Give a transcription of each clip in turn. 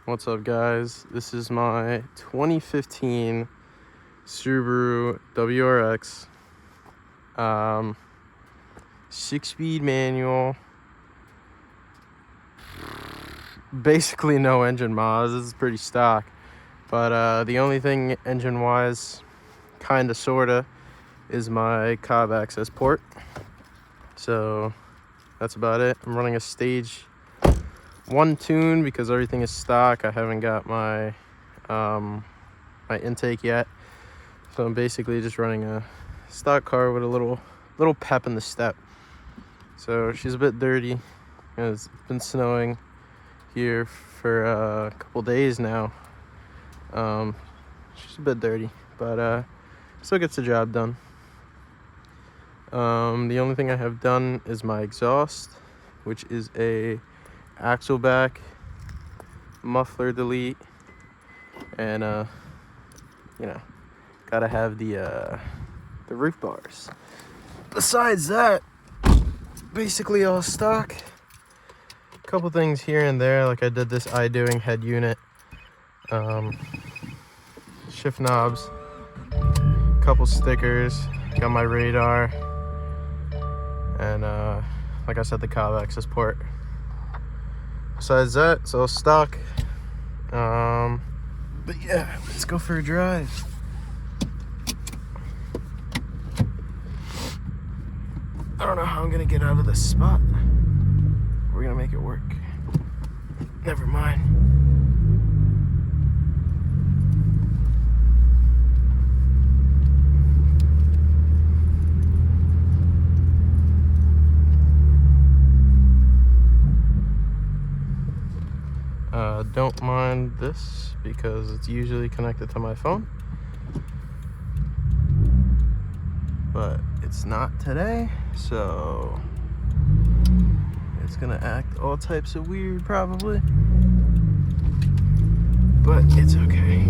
What's up, guys? This is my 2015 Subaru WRX. 6-speed manual. Basically no engine mods. This is pretty stock. But the only thing engine-wise, kinda sorta, is my cob access port. So that's about it. I'm running a stage 1 tune because everything is stock. I haven't got my my intake yet, so I'm basically just running a stock car with a little pep in the step. So she's a bit dirty. It's been snowing here for a couple days now. She's a bit dirty, but still gets the job done. The only thing I have done is my exhaust, which is a axle back, muffler delete, and gotta have the roof bars. Besides that, basically all stock. Couple things here and there, like I did this iDoing head unit, shift knobs, couple stickers, got my radar, and like I said, the cob access port. Besides that, it's all stock. But yeah, let's go for a drive. I don't know how I'm gonna get out of this spot. We're gonna make it work. Never mind. Don't mind this because it's usually connected to my phone, but it's not today, so it's gonna act all types of weird probably, but it's okay.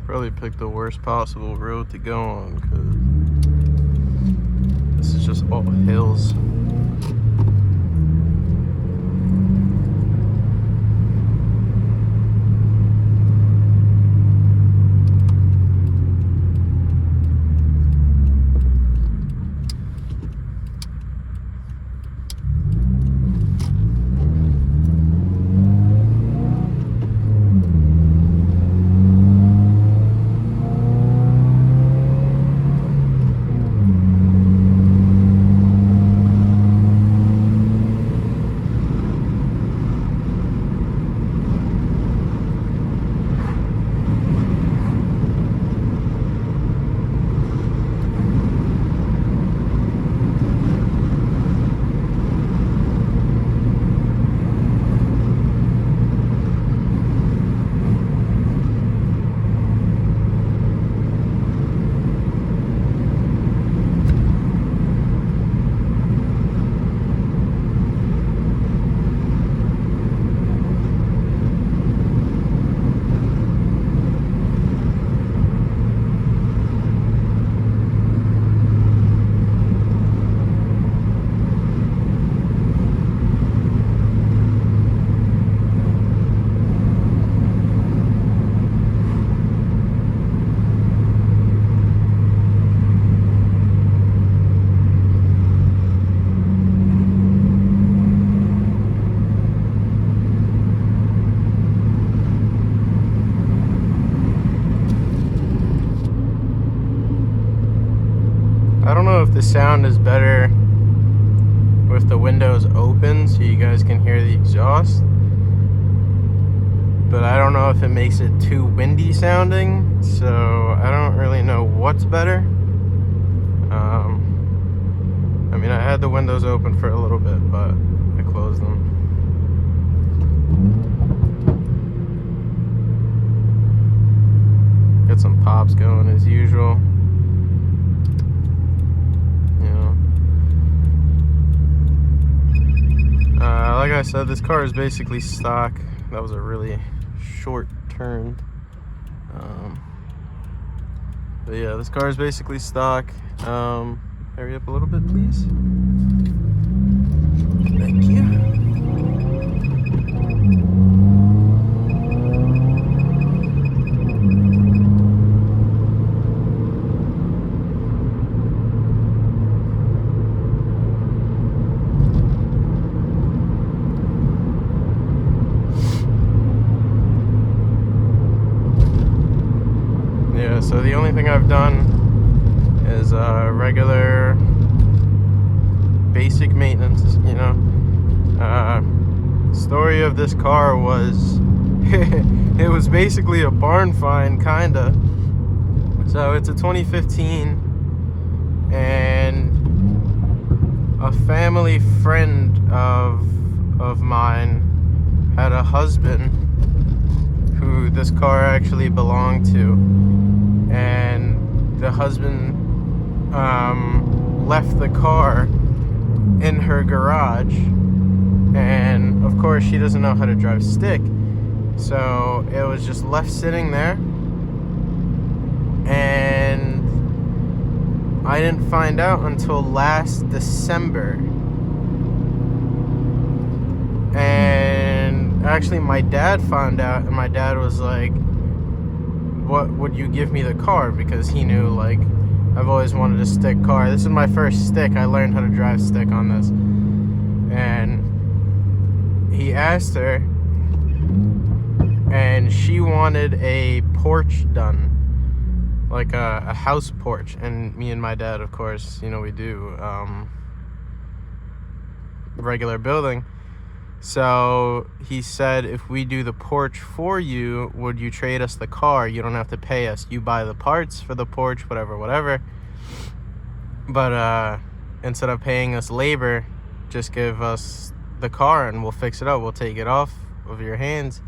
Probably picked the worst possible road to go on because this is just all hills. sound is better with the windows open so you guys can hear the exhaust. But I don't know if it makes it too windy sounding, so I don't really know what's better. I mean, I had the windows open for a little bit, but I closed them. Get some pops going as usual. Like I said, this car is basically stock. That was a really short turn. But yeah, this car is basically stock. Hurry up a little bit, please. Thank you. Yeah, so the only thing I've done is regular basic maintenance, you know. Story of this car was it was basically a barn find, kinda. So it's a 2015, and a family friend of mine had a husband who this car actually belonged to, and the husband left the car in her garage, and of course she doesn't know how to drive stick, so it was just left sitting there, and I didn't find out until last December. And actually my dad found out, and my dad was like, what would you give me the car? Because he knew, like, I've always wanted a stick car. This is my first stick. I learned how to drive stick on this. And he asked her, and she wanted a porch done, like a house porch. And me and my dad, of course, you know, we do regular building. So he said, if we do the porch for you, would you trade us the car? You don't have to pay us. You buy the parts for the porch, whatever. But instead of paying us labor, just give us the car and we'll fix it up. We'll take it off of your hands.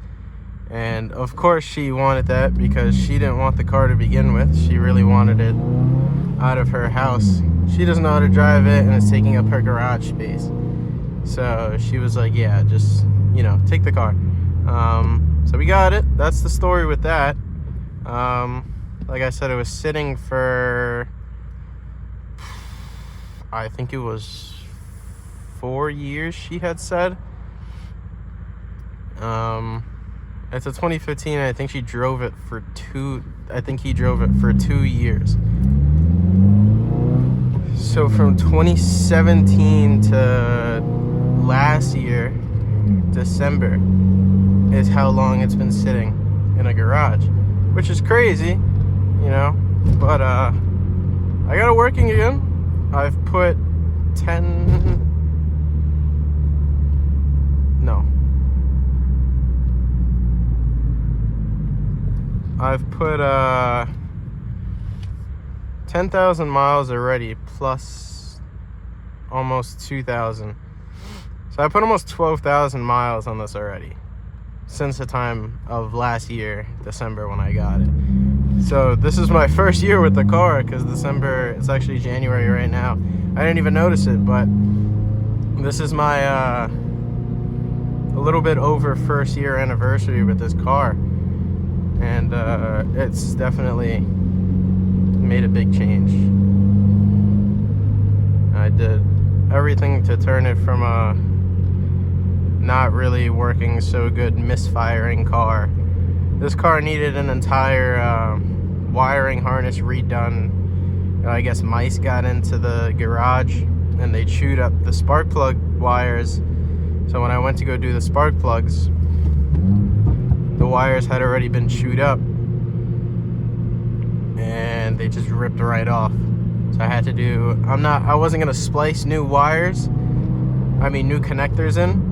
And of course she wanted that because she didn't want the car to begin with. She really wanted it out of her house. She doesn't know how to drive it, and it's taking up her garage space. So she was like, yeah, just, you know, take the car. So we got it. That's the story with that. Like I said, it was sitting for, I think it was 4 years, she had said. It's a 2015. I think she drove it for he drove it for 2 years. So from 2017 to last year, December, is how long it's been sitting in a garage, which is crazy, you know. But I got it working again. I've put 10 10,000 miles already, plus almost 2,000. So I put almost 12,000 miles on this already since the time of last year, December, when I got it. So this is my first year with the car, because December, it's actually January right now. I didn't even notice it, but this is my a little bit over first year anniversary with this car. And it's definitely made a big change. I did everything to turn it from a not really working so good, misfiring car. This car needed an entire wiring harness redone. I guess mice got into the garage and they chewed up the spark plug wires. So when I went to go do the spark plugs, the wires had already been chewed up and they just ripped right off. So I had to do, I wasn't gonna splice new wires, new connectors in,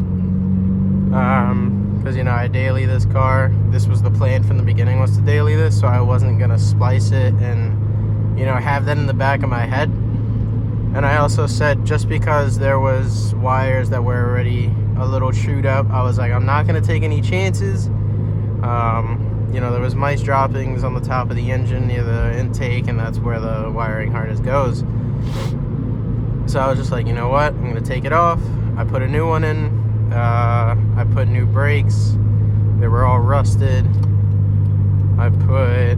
because I daily this car. This was the plan from the beginning, was to daily this, so I wasn't gonna splice it and have that in the back of my head. And I also said, just because there was wires that were already a little chewed up, I was like, I'm not gonna take any chances. There was mice droppings on the top of the engine near the intake, and that's where the wiring harness goes. So I was just like, you know what, I'm gonna take it off. I put a new one in. I put new brakes. They were all rusted. I put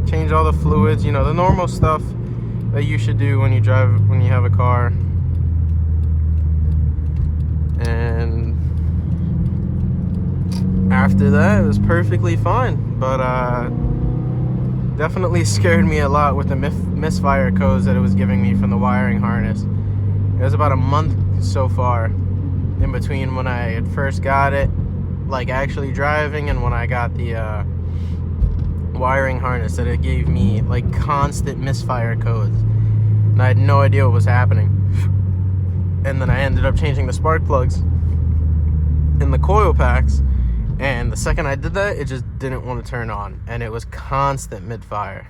change all the fluids, the normal stuff that you should do when you have a car. And after that, it was perfectly fine. But definitely scared me a lot with the misfire codes that it was giving me from the wiring harness. It was about a month so far in between when I had first got it, like actually driving, and when I got the wiring harness, that it gave me like constant misfire codes, and I had no idea what was happening. And then I ended up changing the spark plugs in the coil packs, and the second I did that, it just didn't want to turn on, and it was constant mid-fire.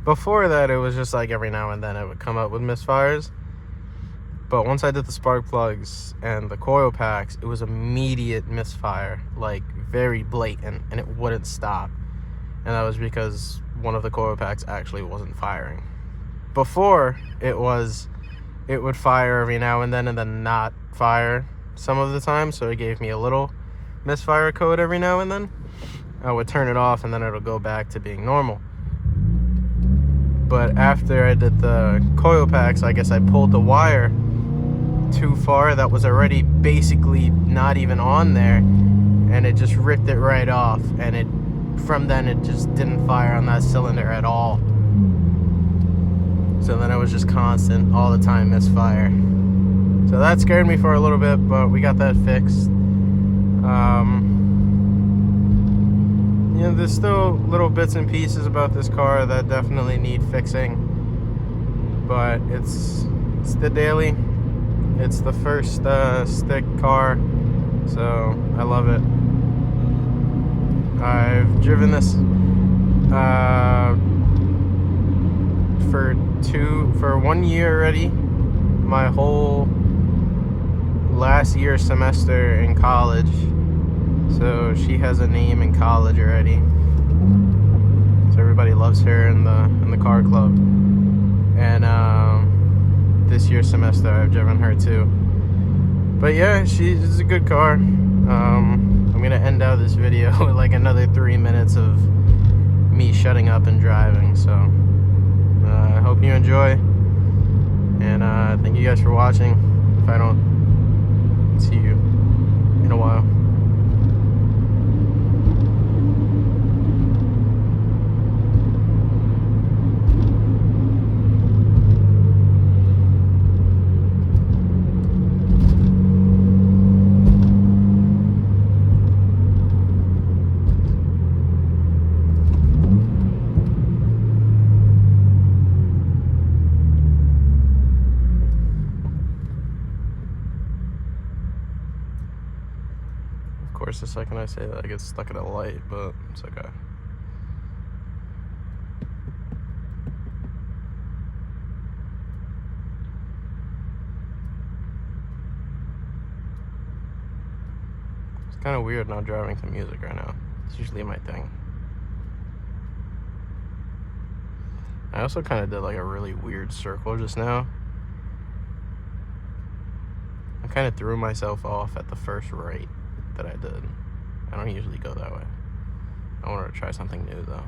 Before that, it was just like every now and then it would come up with misfires. But once I did the spark plugs and the coil packs, it was immediate misfire, like very blatant, and it wouldn't stop. And that was because one of the coil packs actually wasn't firing. Before, it would fire every now and then not fire some of the time, so it gave me a little misfire code every now and then. I would turn it off, and then it'll go back to being normal. But after I did the coil packs, I guess I pulled the wire too far that was already basically not even on there, and it just ripped it right off, and from then it just didn't fire on that cylinder at all. So then it was just constant all the time misfire. So that scared me for a little bit, but we got that fixed. There's still little bits and pieces about this car that definitely need fixing, but it's the daily. It's the first stick car, so I love it. I've driven this for 1 year already. My whole last year semester in college, so she has a name in college already. So everybody loves her in the car club. And this year's semester I've driven her too. But yeah, she's a good car. I'm gonna end out this video with like another 3 minutes of me shutting up and driving. So I hope you enjoy, and thank you guys for watching. If I don't see you in a while. Of course, the second I say that, I get stuck at a light, but it's okay. It's kind of weird not driving to music right now. It's usually my thing. I also kind of did like a really weird circle just now. I kind of threw myself off at the first right that I did. I don't usually go that way. I wanted to try something new though.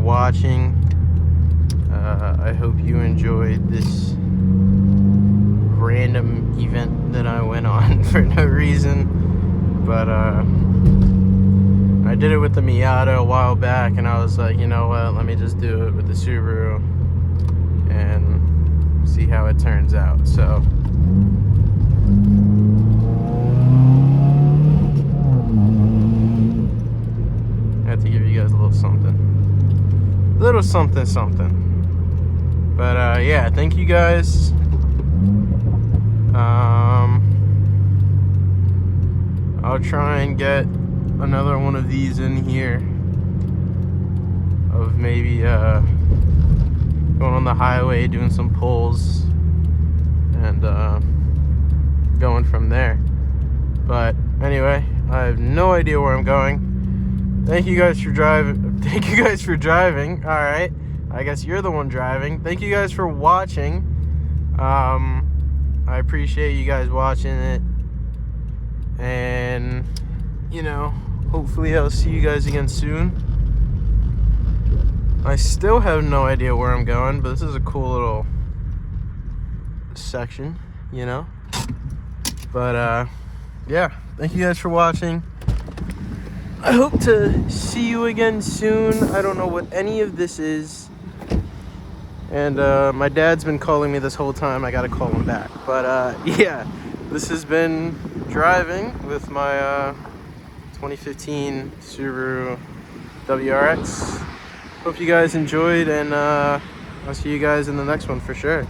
watching. I hope you enjoyed this random event that I went on for no reason. But I did it with the Miata a while back, and I was like, you know what, let me just do it with the Subaru and see how it turns out. So I have to give you guys a little something. But yeah, thank you guys. I'll try and get another one of these in here of maybe going on the highway, doing some pulls, and going from there. But anyway, I have no idea where I'm going. Thank you guys for driving. All right, I guess you're the one driving. Thank you guys for watching. I appreciate you guys watching it, and you know, hopefully I'll see you guys again soon. I still have no idea where I'm going, but this is a cool little section, you know. But yeah, thank you guys for watching. I hope to see you again soon. I don't know what any of this is, and my dad's been calling me this whole time. I gotta call him back. But yeah, this has been driving with my 2015 Subaru WRX. Hope you guys enjoyed, and I'll see you guys in the next one for sure.